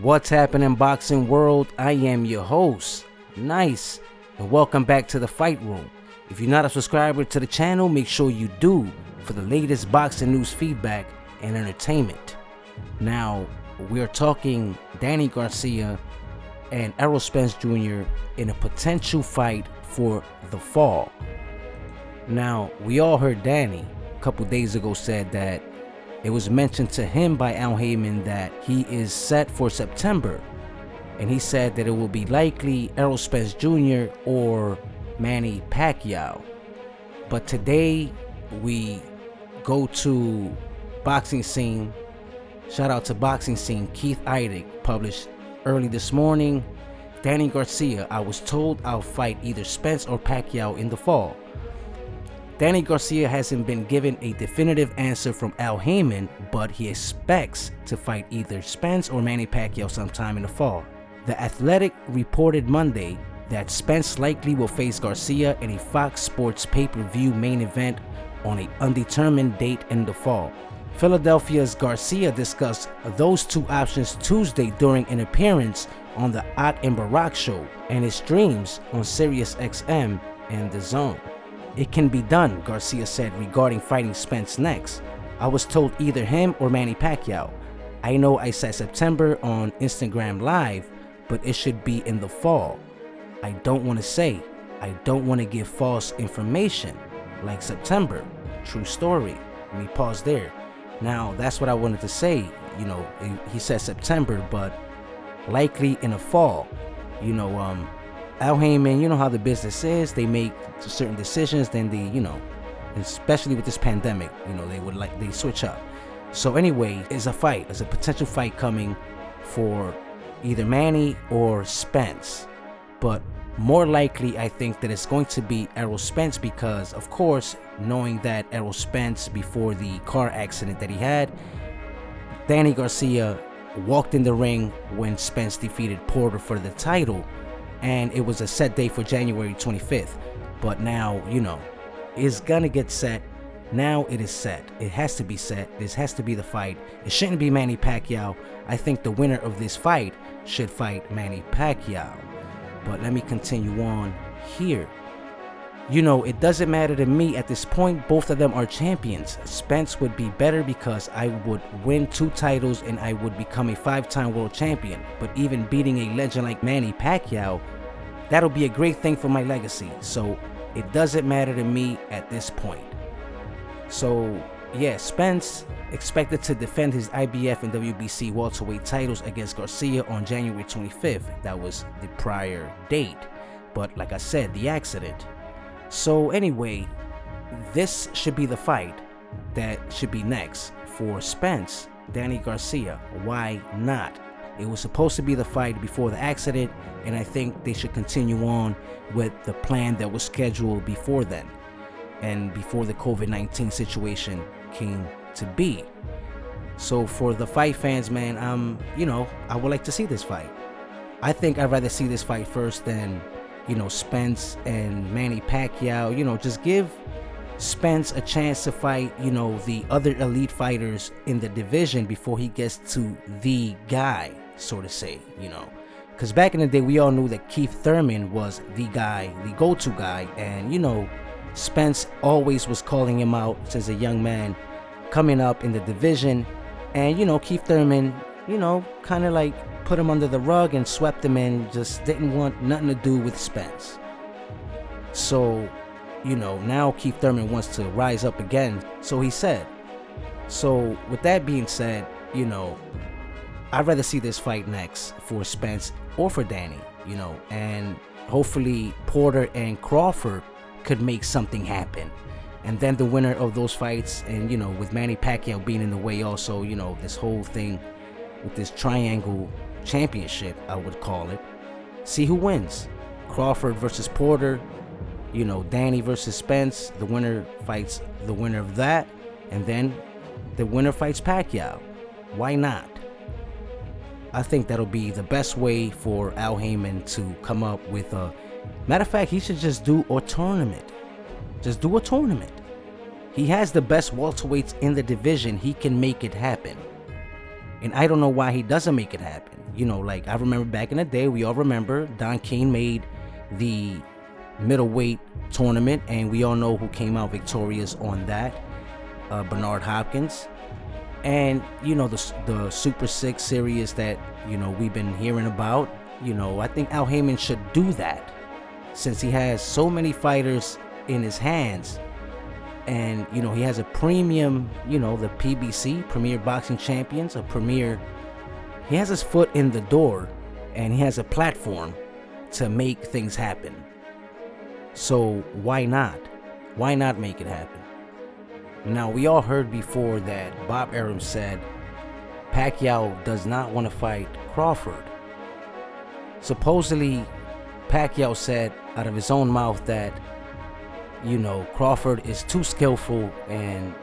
What's happening, boxing world? I am your host, Nice, and welcome back to the Fight Room. If you're not a subscriber to the channel, make sure you do for the latest boxing news, feedback, and entertainment. Now, we are talking Danny Garica and Errol Spence Jr. in a potential fight for the fall. Now, we all heard Danny a couple days ago said that it was mentioned to him by Al Heyman that he is set for September, and he said that it will be likely Errol Spence Jr. or Manny Pacquiao. But today we go to Boxing Scene. Shout out to Boxing Scene. Keith Idec published early this morning. Danny Garica, I was told I'll fight either Spence or Pacquiao in the fall. Danny Garica hasn't been given a definitive answer from Al Heyman, but he expects to fight either Spence or Manny Pacquiao sometime in the fall. The Athletic reported Monday that Spence likely will face Garica in a Fox Sports pay-per-view main event on an undetermined date in the fall. Philadelphia's Garica discussed those two options Tuesday during an appearance on the Ak and Barak show and his streams on SiriusXM and The Zone. It can be done, Garica said regarding fighting Spence next. I was told either him or Manny Pacquiao. I know I said September on Instagram Live, but it should be in the fall. I don't want to say. I don't want to give false information, like September. True story. Let me pause there. Now, that's what I wanted to say. You know, he said September, but likely in the fall. Al Heyman, you know how the business is. They make certain decisions, then they, especially with this pandemic, they switch up. So anyway, it's a fight. It's a potential fight coming for either Manny or Spence. But more likely, I think that it's going to be Errol Spence because, of course, knowing that Errol Spence, before the car accident that he had, Danny Garica walked in the ring when Spence defeated Porter for the title. And it was a set date for January 25th. But now, it's gonna get set. Now it is set. It has to be set. This has to be the fight. It shouldn't be Manny Pacquiao. I think the winner of this fight should fight Manny Pacquiao. But let me continue on here. It doesn't matter to me at this point. Both of them are champions. Spence would be better because I would win 2 titles and I would become a 5-time world champion. But even beating a legend like Manny Pacquiao, that'll be a great thing for my legacy. So it doesn't matter to me at this point. So yeah, Spence expected to defend his IBF and WBC welterweight titles against Garica on January 25th. That was the prior date. But like I said, the accident. So anyway, this should be the fight that should be next for Spence, Danny Garica. Why not? It was supposed to be the fight before the accident, and I think they should continue on with the plan that was scheduled before then and before the COVID-19 situation came to be. So for the fight fans, man, I would like to see this fight. I think I'd rather see this fight first than Spence and Manny Pacquiao. Just give Spence a chance to fight, the other elite fighters in the division before he gets to the guy, so to say, Because back in the day, we all knew that Keith Thurman was the guy, the go-to guy. And, Spence always was calling him out as a young man coming up in the division. And, Keith Thurman, kind of like put him under the rug and swept him in, just didn't want nothing to do with Spence. So, now Keith Thurman wants to rise up again, so he said. So, with that being said, I'd rather see this fight next for Spence or for Danny, and hopefully Porter and Crawford could make something happen. And then the winner of those fights, and, with Manny Pacquiao being in the way also, this whole thing with this triangle championship, I would call it. See who wins. Crawford versus Porter, Danny versus Spence. The winner fights the winner of that, and then the winner fights Pacquiao. Why not? I think that'll be the best way for Al Heyman to come up with a... Matter of fact, he should just do a tournament. Just do a tournament. He has the best welterweights in the division. He can make it happen. And I don't know why he doesn't make it happen. You know, like I remember back in the day, we all remember Don King made the middleweight tournament, and we all know who came out victorious on that, Bernard Hopkins. And you know, the Super 6 series that, you know, we've been hearing about, you know, I think Al Haymon should do that, since he has so many fighters in his hands. And you know, he has a premium, you know, the PBC, Premier Boxing Champions, he has his foot in the door, and he has a platform to make things happen. So why not make it happen? Now, we all heard before that Bob Arum said Pacquiao does not want to fight Crawford. Supposedly, Pacquiao said out of his own mouth that, you know, Crawford is too skillful and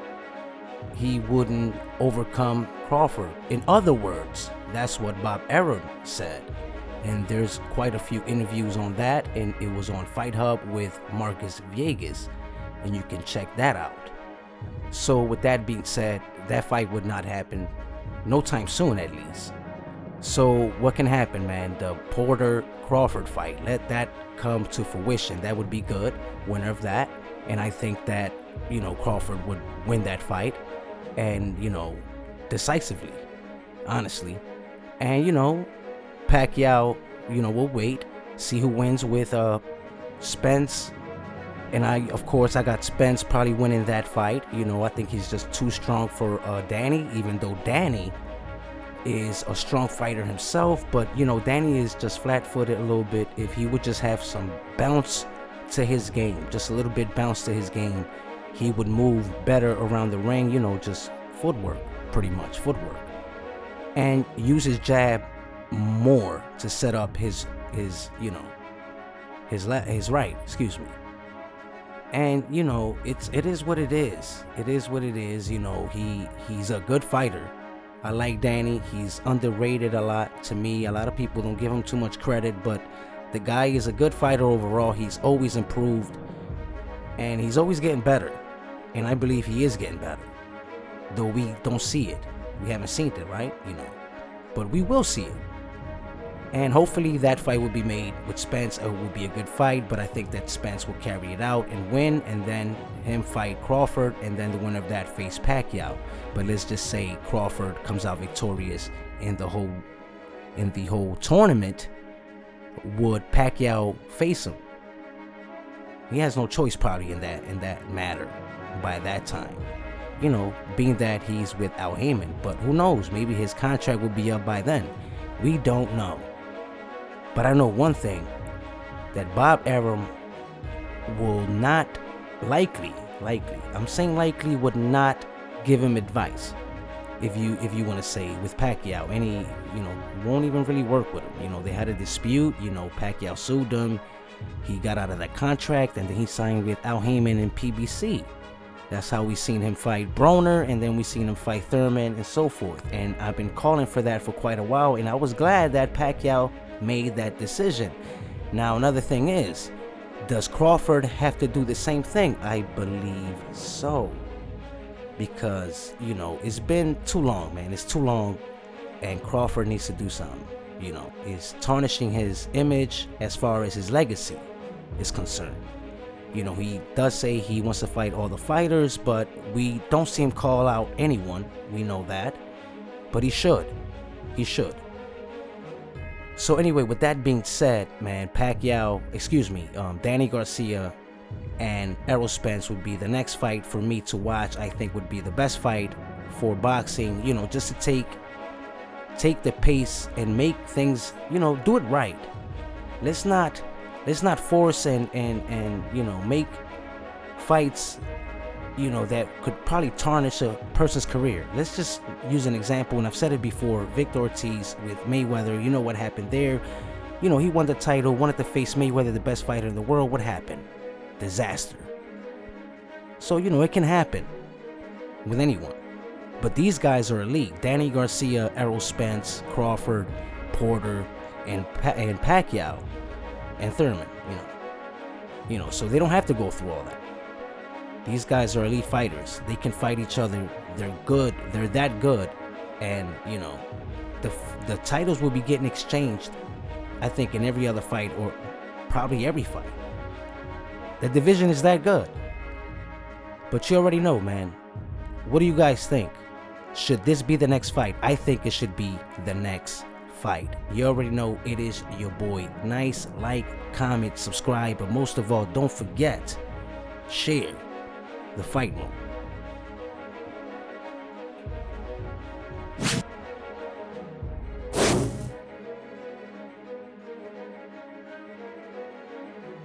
he wouldn't overcome Crawford. In other words, that's what Bob Arum said. And there's quite a few interviews on that, and it was on Fight Hub with Marcus Villegas, and you can check that out. So with that being said, that fight would not happen no time soon, at least. So what can happen, man? The Porter-Crawford fight, let that come to fruition. That would be good, winner of that. And I think that, you know, Crawford would win that fight, and, you know, decisively, honestly. And, you know, Pacquiao, you know, we'll wait, see who wins with Spence. And I got Spence probably winning that fight. You know, I think he's just too strong for Danny, even though Danny is a strong fighter himself. But, you know, Danny is just flat-footed a little bit. If he would just have some bounce to his game, just a little bit bounce to his game, he would move better around the ring, you know, just footwork, pretty much, footwork. And use his jab more to set up his you know, his right, excuse me. And, you know, it is what it is. It is what it is. You know, he's a good fighter. I like Danny. He's underrated a lot to me. A lot of people don't give him too much credit, but the guy is a good fighter overall. He's always improved, and he's always getting better. And I believe he is getting better, though we don't see it. We haven't seen it, right? You know, but we will see it. And hopefully that fight will be made with Spence. It will be a good fight, but I think that Spence will carry it out and win, and then him fight Crawford, and then the winner of that face Pacquiao. But let's just say Crawford comes out victorious in the whole tournament. Would Pacquiao face him? He has no choice probably in that matter by that time. You know, being that he's with Al Haymon, but who knows? Maybe his contract will be up by then. We don't know. But I know one thing, that Bob Arum will not likely, I'm saying likely, would not give him advice. If you want to say with Pacquiao, any, you know, won't even really work with him. You know, they had a dispute, you know, Pacquiao sued him. He got out of that contract, and then he signed with Al Haymon and PBC. That's how we seen him fight Broner, and then we seen him fight Thurman and so forth. And I've been calling for that for quite a while, and I was glad that Pacquiao made that decision. Now, another thing is, does Crawford have to do the same thing? I believe so. Because, you know, it's been too long, man. It's too long, and Crawford needs to do something. You know, it's tarnishing his image as far as his legacy is concerned. You know, he does say he wants to fight all the fighters, but we don't see him call out anyone. We know that. But he should. He should. So anyway, with that being said, man, Danny Garcia and Errol Spence would be the next fight for me to watch. I think would be the best fight for boxing, you know, just to take the pace and make things, you know, do it right. Let's not force and you know, make fights, you know, that could probably tarnish a person's career. Let's just use an example, and I've said it before, Victor Ortiz with Mayweather. You know what happened there. You know, he won the title, wanted to face Mayweather, the best fighter in the world. What happened? Disaster. So, you know, it can happen with anyone. But these guys are elite. Danny Garcia, Errol Spence, Crawford, Porter, and Pacquiao, and Thurman, you know, so they don't have to go through all that. These guys are elite fighters. They can fight each other. They're good. They're that good And the titles will be getting exchanged, I think, in every other fight, or probably every fight. The division is that good. But you already know, man. What do you guys think? Should this be the next fight? I think it should be the next fight. You already know it is your boy Nice. Like, comment, subscribe, but most of all, don't forget, share the Fight Room.